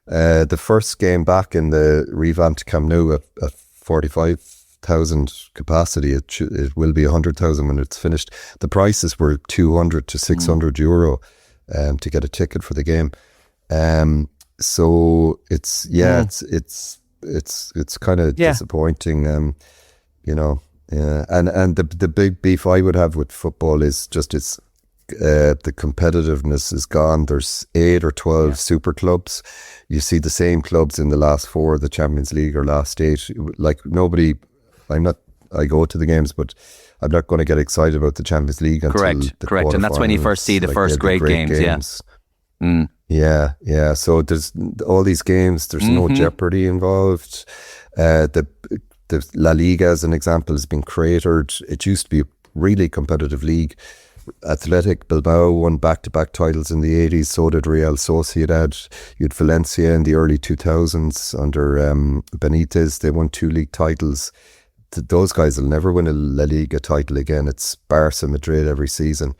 The first game back in the revamped Camp Nou at 45,000 capacity, it will be 100,000 when it's finished. The prices were 200 to 600 euro to get a ticket for the game. So it's kind of disappointing, and the big beef I would have with football is just the competitiveness is gone. There's 8 or 12 super clubs. You see the same clubs in the last 4 of the Champions League or last 8. Like nobody, I go to the games, but I'm not going to get excited about the Champions League until correct, and that's when you first see the first great games. Yeah. So there's all these games. There's no jeopardy involved. The La Liga, as an example, has been cratered. It used to be a really competitive league. Athletic Bilbao won back-to-back titles in the 80s. So did Real Sociedad. You had Valencia in the early 2000s under Benitez. They won 2 league titles. Those guys will never win a La Liga title again. It's Barca, Madrid every season.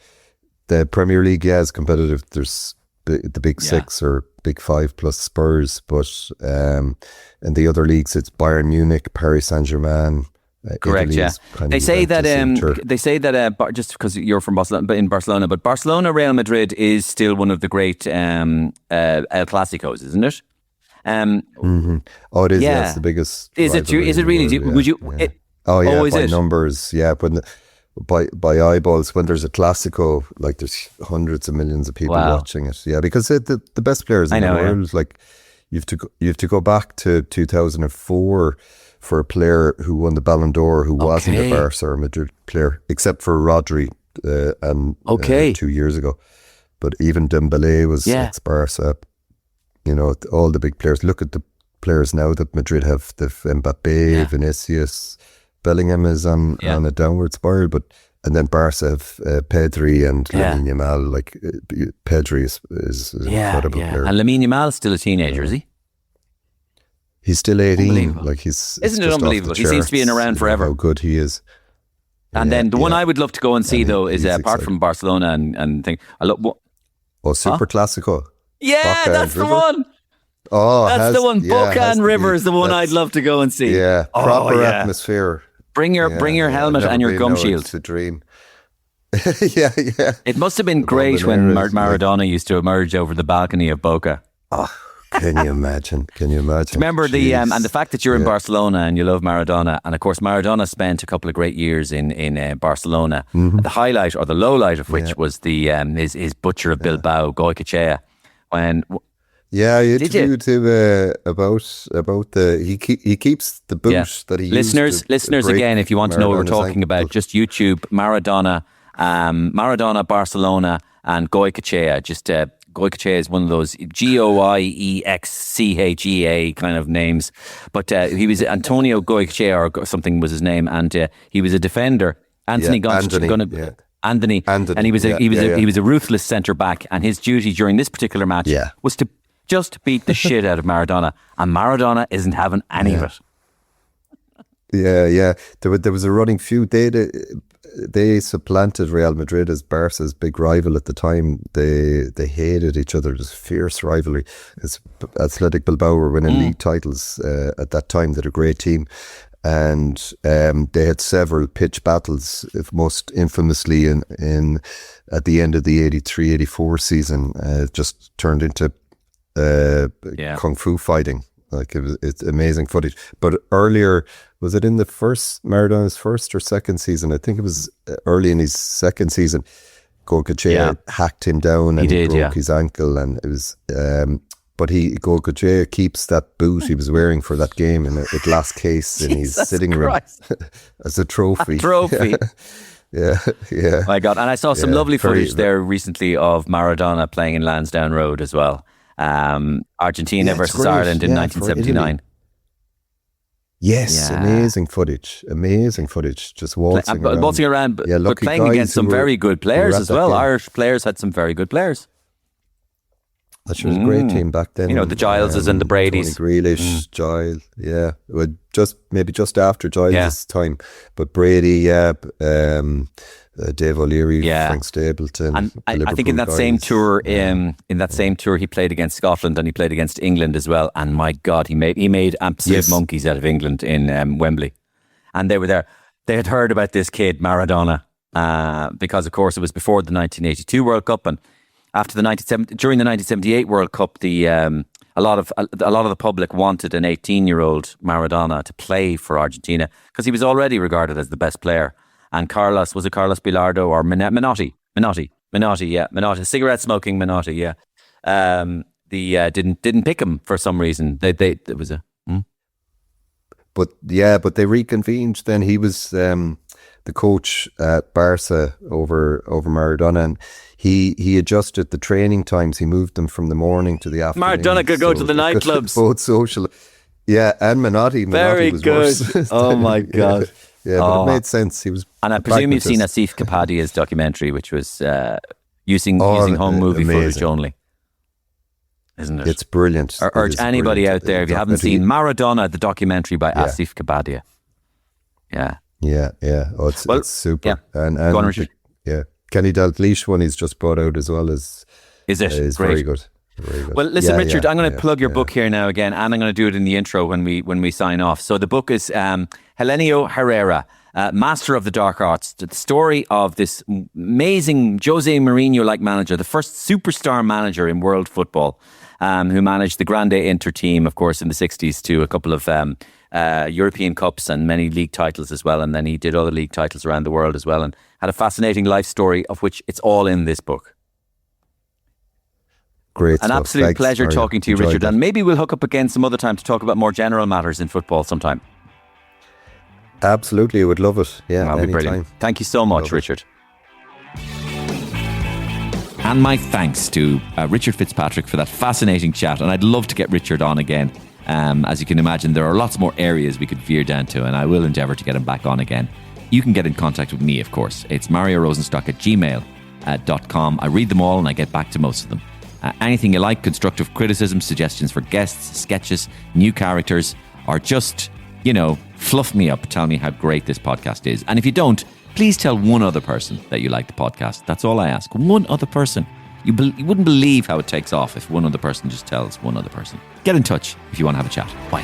The Premier League, is competitive. There's the big 6 or big 5 plus Spurs, but in the other leagues it's Bayern Munich, Paris Saint-Germain. Correct. Italy, they say that just because you're from Barcelona, but Barcelona Real Madrid is still one of the great El Clásicos, isn't it? Oh, it is. Yeah, it's the biggest. Is it? Is it really? Would you? Yeah. By numbers. Yeah, by eyeballs, when there's a Clásico, like there's hundreds of millions of people watching it. Yeah, because the best players in the world, like you have to go back to 2004 for a player who won the Ballon d'Or who wasn't a Barca or Madrid player, except for Rodri 2 years ago. But even Dembélé was ex-Barca. All the big players. Look at the players now that Madrid have. The Mbappé, Vinicius, Bellingham is on a downward spiral, and then Barca have Pedri and Lamine Yamal. Like Pedri is an incredible player. And Lamine Yamal is still a teenager, is he? He's still 18. Like isn't it unbelievable? He seems to be around forever. How good he is. And then the one I would love to go and see though is apart from Barcelona and thing. Super Clásico. Yeah, that's the one. Oh, that's the one. Boca and River is the one I'd love to go and see. Yeah, proper atmosphere. Bring your helmet and your gum shield. It's a dream. yeah. It must have been great when Maradona used to emerge over the balcony of Boca. Oh, can you imagine? Remember and the fact that you're in Barcelona and you love Maradona, and of course Maradona spent a couple of great years in Barcelona. The highlight or the low light of which was the his butcher of Bilbao, Goycochea. When I interviewed him about the he keeps the boot that he used. Listeners again, if you want to know what we're talking about, just YouTube Maradona, Barcelona, and Goycochea. Just Goycochea is one of those Goyexchea kind of names, but he was Antonio Goycochea or something was his name, and he was a defender. Anthony, and he was a ruthless centre back, and his duty during this particular match was to just beat the shit out of Maradona, and Maradona isn't having any of it. Yeah. There was a running feud. They supplanted Real Madrid as Barca's big rival at the time. They hated each other. There's fierce rivalry. As Athletic Bilbao were winning league titles at that time. They're a great team. And they had several pitch battles, most infamously in at the end of the 83-84 season. Just turned into kung fu fighting. Like it's amazing footage. But earlier, was it in Maradona's first or second season? I think it was early in his second season. Goycochea hacked him down and he broke his ankle, and it was. But Goje keeps that boot he was wearing for that game in a glass case in his sitting room as a trophy. A trophy. Yeah. My God. And I saw some lovely footage there recently of Maradona playing in Lansdowne Road as well. Argentina versus Ireland in 1979. Yes, amazing footage. Just waltzing around. But playing against some very good players as well. Game. Irish players had some very good players. That was a great team back then. You know, the Gileses and the Bradys. Tony Grealish, Giles, maybe just after Giles' time. But Brady, Dave O'Leary, Frank Stapleton. And I think in that same tour, he played against Scotland and he played against England as well. And my God, he made absolute monkeys out of England in Wembley. And they were there. They had heard about this kid Maradona because, of course, it was before the 1982 World Cup, and after during the 1978 World Cup, a lot of the public wanted an 18-year-old Maradona to play for Argentina because he was already regarded as the best player. And Carlos Bilardo or Menotti, cigarette smoking Menotti, didn't pick him for some reason. It was a. But they reconvened. Then he was the coach at Barca over Maradona, and he adjusted the training times. He moved them from the morning to the afternoon. Maradona could go to the nightclubs. Both social. Yeah, and Menotti. Very was good. Worse. Oh my God. Yeah, but it made sense. He was, and I presume you've seen Asif Kapadia's documentary, which was using home movie footage only, isn't it? It's brilliant. I urge anybody out there, if you haven't seen Maradona, the documentary by Asif Kapadia. Yeah. Oh, it's super. Yeah. And go on, Richard. Kenny Dalglish one he's just brought out as well is very good. Very good. Well, listen, Richard, I'm going to plug your book here now again, and I'm going to do it in the intro when we sign off. So the book is Helenio Herrera, Master of the Dark Arts, the story of this amazing Jose Mourinho-like manager, the first superstar manager in world football, who managed the Grande Inter team, of course, in the 60s to a couple of European Cups and many league titles as well. And then he did other league titles around the world as well, and had a fascinating life story of which it's all in this book. Great. An absolute pleasure talking to you, Richard. And maybe we'll hook up again some other time to talk about more general matters in football sometime. Absolutely, I would love it. Yeah, that'll be brilliant. Thank you so much, Richard. And my thanks to Richard Fitzpatrick for that fascinating chat. And I'd love to get Richard on again. As you can imagine, there are lots more areas we could veer down to, and I will endeavour to get him back on again. You can get in contact with me, of course. It's mariorosenstock@gmail.com. I read them all and I get back to most of them. Anything you like, constructive criticism, suggestions for guests, sketches, new characters, or just, fluff me up, tell me how great this podcast is. And if you don't, please tell one other person that you like the podcast. That's all I ask. One other person. You wouldn't believe how it takes off if one other person just tells one other person. Get in touch if you want to have a chat. Bye.